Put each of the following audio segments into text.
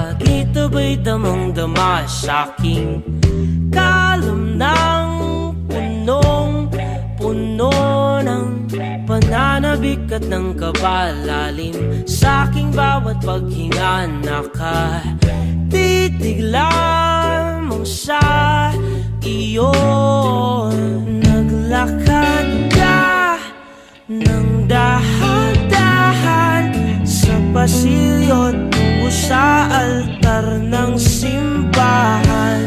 Bakit ba'y damang-dama sa'king kalam ng punong-puno ng pananabik at ng kabalalim? Sa'king bawat paghinga nakatitig lamang sa iyo. Naglakad ka ng dahan-dahan sa pasilyo tungo sa altar ng simbahan.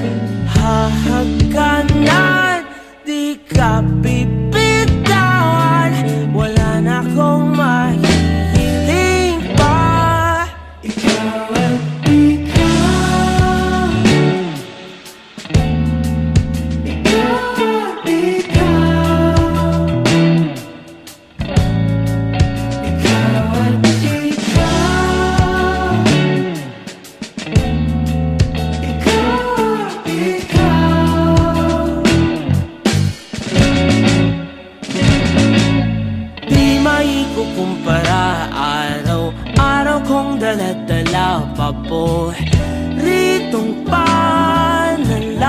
Hahagkanan, di ka bibitawan, wala na akong mahihiling pa. Ikaw at ikaw, ikaw at ikaw, ikaw at ikaw, ikaw at ikaw. Di maikukumpara, araw-araw kong dala-dala paboritong panalangin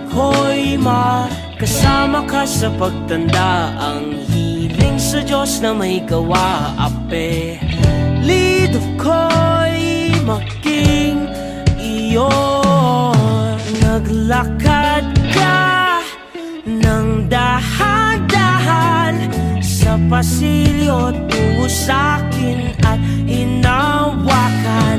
ko'y makasama ka sa pagtanda. Ang hiling sa Diyos na may gawa, apelido ko'y maging iyo. Naglakad ka ng dahan-dahan sa pasilyo tungo sa'kin at hinawakan.